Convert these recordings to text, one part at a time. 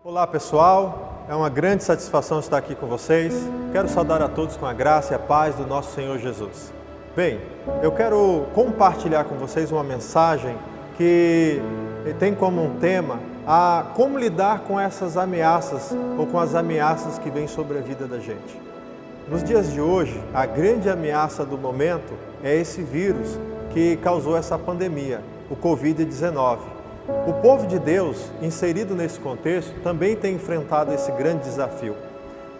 Olá pessoal, é uma grande satisfação estar aqui com vocês. Quero saudar a todos com a graça e a paz do nosso Senhor Jesus. Bem, eu quero compartilhar com vocês uma mensagem que tem como um tema como lidar com essas ameaças ou com as ameaças que vêm sobre a vida da gente. Nos dias de hoje, a grande ameaça do momento é esse vírus que causou essa pandemia, o Covid-19. O povo de Deus, inserido nesse contexto, também tem enfrentado esse grande desafio.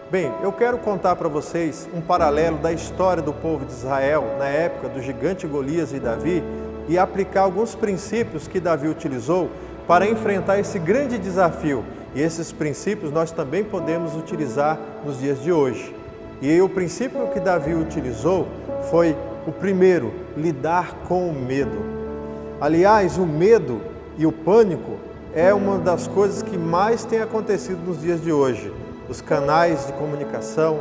Bem, eu quero contar para vocês um paralelo da história do povo de Israel na época do gigante Golias e Davi e aplicar alguns princípios que Davi utilizou para enfrentar esse grande desafio. E esses princípios nós também podemos utilizar nos dias de hoje. E o princípio que Davi utilizou foi o primeiro, lidar com o medo. Aliás, o medo e o pânico é uma das coisas que mais tem acontecido nos dias de hoje. Os canais de comunicação,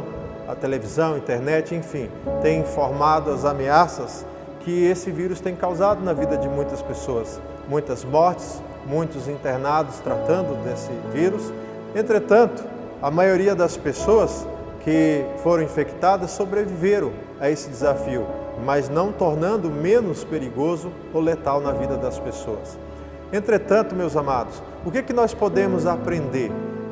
a televisão, a internet, enfim, têm informado as ameaças que esse vírus tem causado na vida de muitas pessoas. Muitas mortes, muitos internados tratando desse vírus. Entretanto, a maioria das pessoas que foram infectadas sobreviveram a esse desafio, mas não tornando menos perigoso ou letal na vida das pessoas. Entretanto, meus amados, o que nós podemos aprender?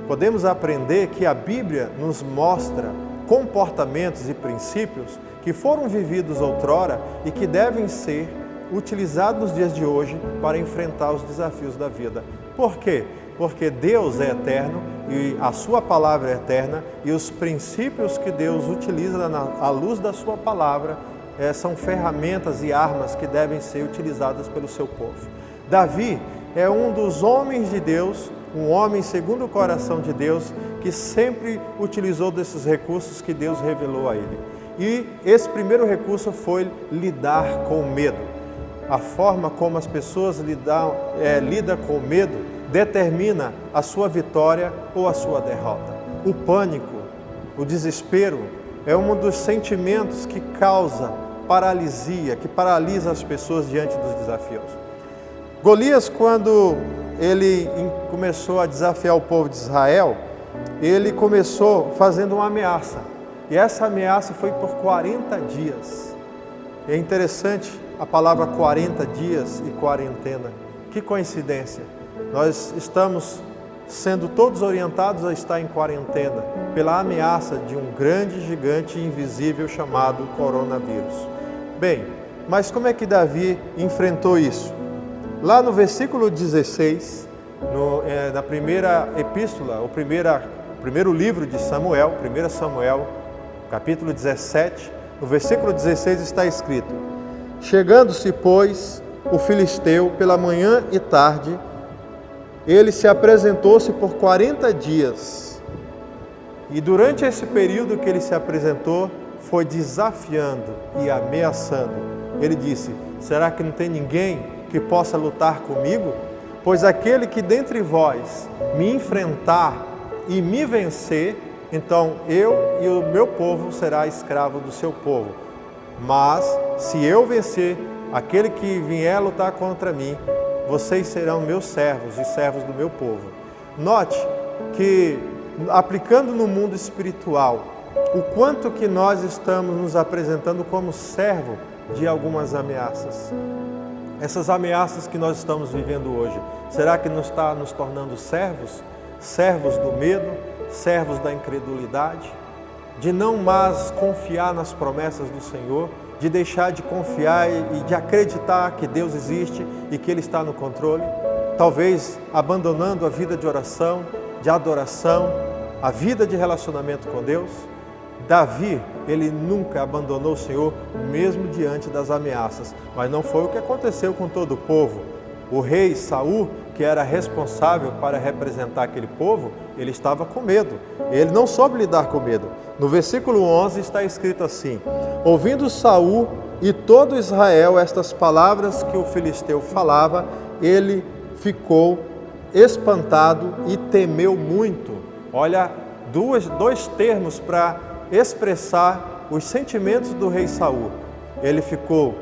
Podemos aprender que a Bíblia nos mostra comportamentos e princípios que foram vividos outrora e que devem ser utilizados nos dias de hoje para enfrentar os desafios da vida. Por quê? Porque Deus é eterno e a sua palavra é eterna e os princípios que Deus utiliza à luz da sua palavra são ferramentas e armas que devem ser utilizadas pelo seu povo. Davi é um dos homens de Deus, um homem segundo o coração de Deus, que sempre utilizou desses recursos que Deus revelou a ele. E esse primeiro recurso foi lidar com o medo. A forma como as pessoas lidam com o medo determina a sua vitória ou a sua derrota. O pânico, o desespero, é um dos sentimentos que causa paralisia, que paralisa as pessoas diante dos desafios. Golias, quando ele começou a desafiar o povo de Israel, ele começou fazendo uma ameaça. E essa ameaça foi por 40 dias. É interessante a palavra 40 dias e quarentena. Que coincidência. Nós estamos sendo todos orientados a estar em quarentena pela ameaça de um grande gigante invisível chamado coronavírus. Bem, mas como é que Davi enfrentou isso? Lá no versículo 16, na primeira epístola, o primeiro livro de Samuel, 1 Samuel, capítulo 17, no versículo 16 está escrito: Chegando-se, pois, o filisteu pela manhã e tarde, ele se apresentou-se por 40 dias. E durante esse período que ele se apresentou, foi desafiando e ameaçando. Ele disse: será que não tem ninguém que possa lutar comigo? Pois aquele que dentre vós me enfrentar e me vencer, então eu e o meu povo será escravo do seu povo. Mas se eu vencer aquele que vier lutar contra mim, vocês serão meus servos e servos do meu povo. Note que, aplicando no mundo espiritual, o quanto que nós estamos nos apresentando como servo de algumas ameaças. Essas ameaças que nós estamos vivendo hoje, será que não está nos tornando servos? Servos do medo, servos da incredulidade, de não mais confiar nas promessas do Senhor, de deixar de confiar e de acreditar que Deus existe e que Ele está no controle, talvez abandonando a vida de oração, de adoração, a vida de relacionamento com Deus. Davi, ele nunca abandonou o Senhor, mesmo diante das ameaças, mas não foi o que aconteceu com todo o povo. O rei Saul, que era responsável para representar aquele povo, ele estava com medo, ele não soube lidar com medo. No versículo 11 está escrito assim: ouvindo Saul e todo Israel estas palavras que o filisteu falava, ele ficou espantado e temeu muito. Olha, dois termos para expressar os sentimentos do rei Saul. Ele ficou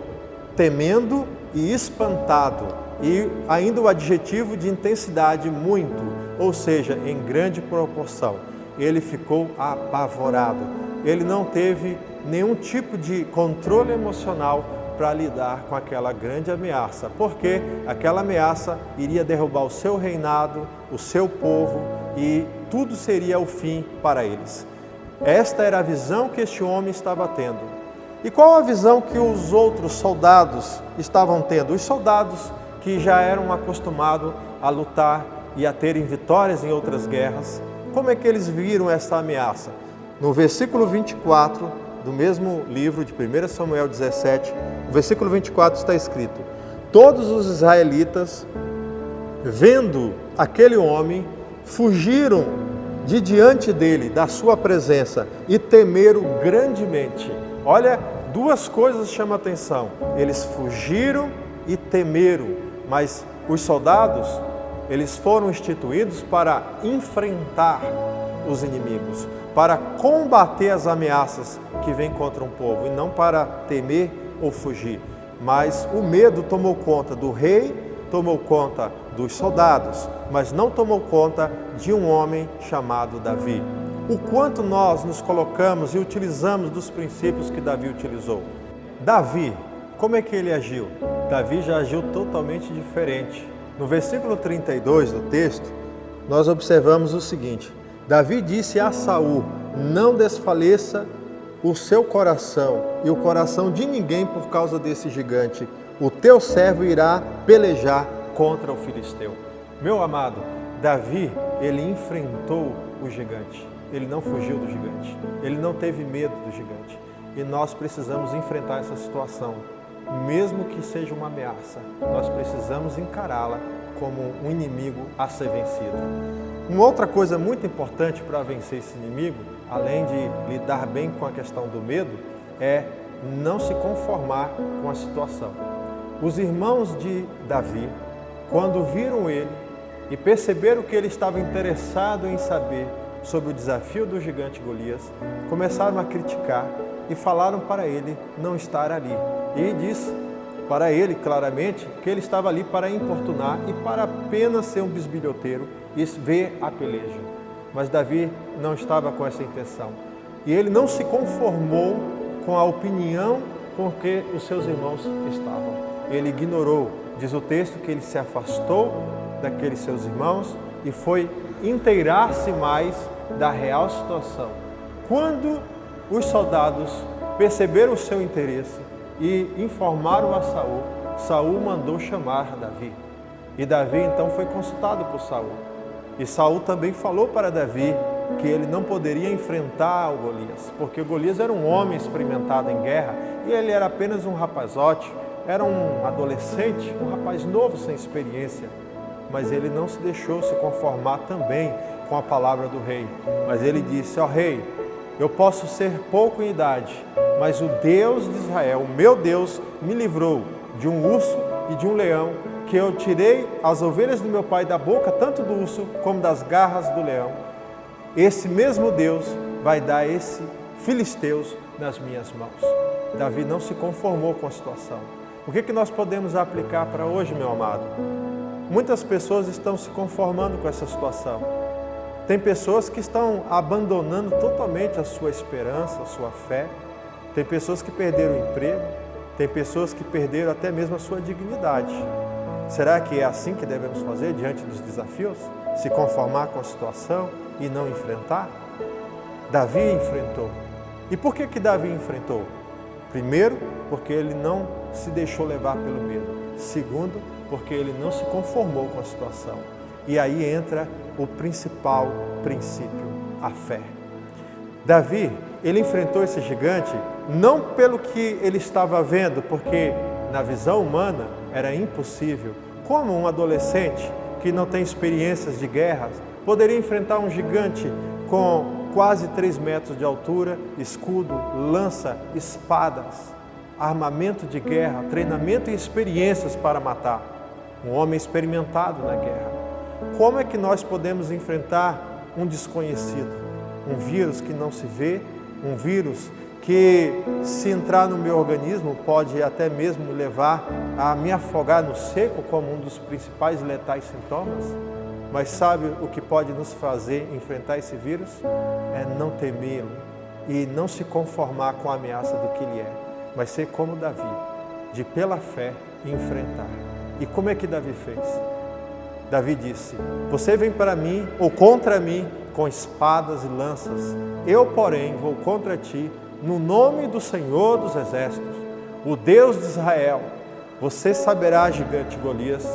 temendo e espantado. E ainda o adjetivo de intensidade, muito. ou seja, em grande proporção. Ele ficou apavorado. Ele não teve nenhum tipo de controle emocional para lidar com aquela grande ameaça, porque aquela ameaça iria derrubar o seu reinado, o seu povo, e tudo seria o fim para eles. Esta era a visão que este homem estava tendo. E qual a visão que os outros soldados estavam tendo? Os soldados que já eram acostumados a lutar e a terem vitórias em outras guerras, como é que eles viram essa ameaça? No versículo 24 do mesmo livro de 1 Samuel 17, no versículo 24 está escrito: todos os israelitas, vendo aquele homem, fugiram de diante dele, da sua presença, e temeram grandemente. Olha, duas coisas chamam a atenção. Eles fugiram e temeram, mas os soldados, eles foram instituídos para enfrentar os inimigos, para combater as ameaças que vêm contra um povo, e não para temer ou fugir. Mas o medo tomou conta do rei, tomou conta dos soldados, mas não tomou conta de um homem chamado Davi. O quanto nós nos colocamos e utilizamos dos princípios que Davi utilizou. Davi, como é que ele agiu? Davi já agiu totalmente diferente. No versículo 32 do texto, nós observamos o seguinte: Davi disse a Saul: não desfaleça o seu coração e o coração de ninguém por causa desse gigante. O teu servo irá pelejar contra o filisteu. Meu amado, Davi, ele enfrentou o gigante. Ele não fugiu do gigante. Ele não teve medo do gigante. E nós precisamos enfrentar essa situação. Mesmo que seja uma ameaça, nós precisamos encará-la como um inimigo a ser vencido. Uma outra coisa muito importante para vencer esse inimigo, além de lidar bem com a questão do medo, é não se conformar com a situação. Os irmãos de Davi, quando viram ele e perceberam que ele estava interessado em saber sobre o desafio do gigante Golias, começaram a criticar e falaram para ele não estar ali. E disse para ele claramente que ele estava ali para importunar e para apenas ser um bisbilhoteiro e ver a peleja. Mas Davi não estava com essa intenção. E ele não se conformou com a opinião com que os seus irmãos estavam. Ele ignorou. Diz o texto que ele se afastou daqueles seus irmãos e foi inteirar-se mais da real situação. Quando os soldados perceberam o seu interesse e informaram a Saul, Saul mandou chamar Davi. E Davi então foi consultado por Saul. E Saul também falou para Davi que ele não poderia enfrentar o Golias, porque Golias era um homem experimentado em guerra e ele era apenas um rapazote, era um adolescente, um rapaz novo sem experiência. Mas ele não se deixou se conformar também com a palavra do rei. Mas ele disse: ó rei, eu posso ser pouco em idade, mas o Deus de Israel, o meu Deus, me livrou de um urso e de um leão, que eu tirei as ovelhas do meu pai da boca, tanto do urso como das garras do leão. Esse mesmo Deus vai dar esse filisteus nas minhas mãos. Davi não se conformou com a situação. O que nós podemos aplicar para hoje, meu amado? Muitas pessoas estão se conformando com essa situação. Tem pessoas que estão abandonando totalmente a sua esperança, a sua fé. Tem pessoas que perderam o emprego. Tem pessoas que perderam até mesmo a sua dignidade. Será que é assim que devemos fazer diante dos desafios? Se conformar com a situação e não enfrentar? Davi enfrentou. E por que Davi enfrentou? Primeiro, porque ele não se deixou levar pelo medo. Segundo, porque ele não se conformou com a situação. E aí entra o principal princípio, a fé. Davi, ele enfrentou esse gigante não pelo que ele estava vendo, porque na visão humana era impossível. Como um adolescente que não tem experiências de guerra poderia enfrentar um gigante com quase 3 metros de altura, escudo, lança, espadas, armamento de guerra, treinamento e experiências para matar? Um homem experimentado na guerra. Como é que nós podemos enfrentar um desconhecido? Um vírus que não se vê, um vírus que, se entrar no meu organismo, pode até mesmo me levar a me afogar no seco como um dos principais letais sintomas? Mas sabe o que pode nos fazer enfrentar esse vírus? É não temê-lo e não se conformar com a ameaça do que ele é, mas ser como Davi, de pela fé enfrentar. E como é que Davi fez? Davi disse: você vem para mim ou contra mim com espadas e lanças, eu, porém, vou contra ti no nome do Senhor dos Exércitos, o Deus de Israel. Você saberá, gigante Golias,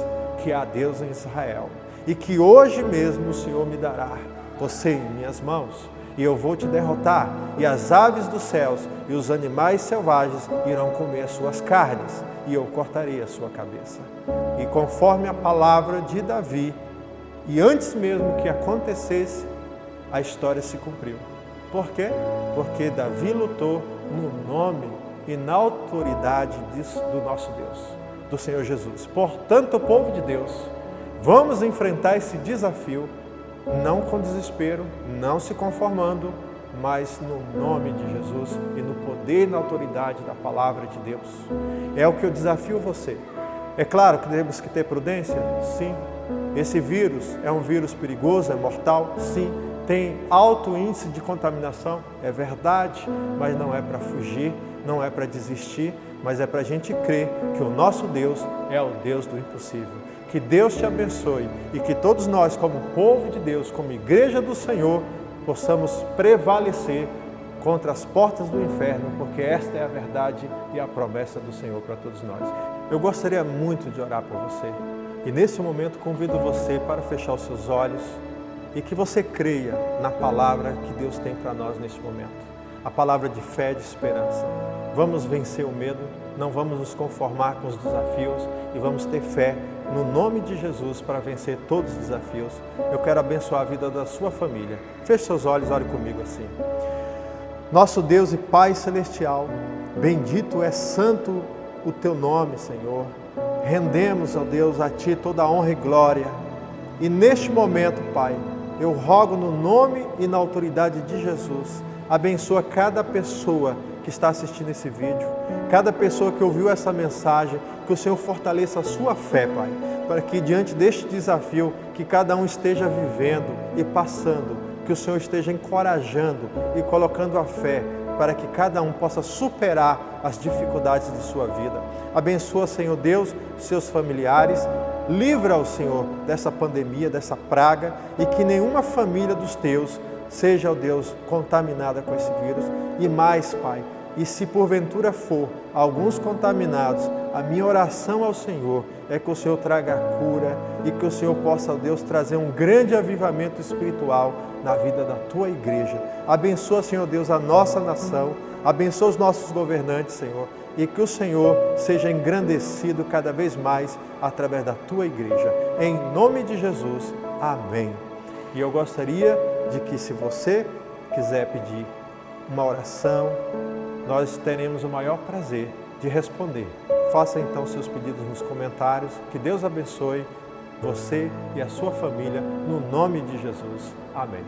que há Deus em Israel, e que hoje mesmo o Senhor me dará você em minhas mãos, e eu vou te derrotar, e as aves dos céus e os animais selvagens irão comer as suas carnes, e eu cortarei a sua cabeça. E conforme a palavra de Davi, e antes mesmo que acontecesse, a história se cumpriu. Por quê? Porque Davi lutou no nome e na autoridade do nosso Deus, do Senhor Jesus. Portanto, povo de Deus, vamos enfrentar esse desafio, não com desespero, não se conformando, mas no nome de Jesus e no poder e na autoridade da palavra de Deus. É o que eu desafio você. É claro que temos que ter prudência? Sim. Esse vírus é um vírus perigoso, é mortal? Sim. Tem alto índice de contaminação? É verdade, mas não é para fugir, não é para desistir, mas é para a gente crer que o nosso Deus é o Deus do impossível. Que Deus te abençoe e que todos nós, como povo de Deus, como igreja do Senhor, possamos prevalecer contra as portas do inferno, porque esta é a verdade e a promessa do Senhor para todos nós. Eu gostaria muito de orar por você e nesse momento convido você para fechar os seus olhos e que você creia na palavra que Deus tem para nós neste momento. A palavra de fé e de esperança. Vamos vencer o medo, não vamos nos conformar com os desafios e vamos ter fé no nome de Jesus para vencer todos os desafios. Eu quero abençoar a vida da sua família. Feche seus olhos, ore comigo assim. Nosso Deus e Pai Celestial, bendito é santo o Teu nome, Senhor. Rendemos, ó Deus, a Ti toda a honra e glória. E neste momento, Pai, eu rogo no nome e na autoridade de Jesus, abençoa cada pessoa que está assistindo esse vídeo, cada pessoa que ouviu essa mensagem, que o Senhor fortaleça a sua fé, Pai, para que diante deste desafio que cada um esteja vivendo e passando, que o Senhor esteja encorajando e colocando a fé, para que cada um possa superar as dificuldades de sua vida. Abençoa, Senhor Deus, seus familiares, livra o Senhor dessa pandemia, dessa praga, e que nenhuma família dos teus seja, ó Deus, contaminada com esse vírus. E mais, Pai, e se porventura for alguns contaminados, a minha oração ao Senhor é que o Senhor traga a cura e que o Senhor possa, ó Deus, trazer um grande avivamento espiritual na vida da Tua igreja. Abençoa, Senhor Deus, a nossa nação, abençoa os nossos governantes, Senhor, e que o Senhor seja engrandecido cada vez mais através da Tua igreja. Em nome de Jesus, amém. E eu gostaria de que, se você quiser pedir uma oração, nós teremos o maior prazer de responder. Faça então seus pedidos nos comentários. Que Deus abençoe você e a sua família, no nome de Jesus. Amém.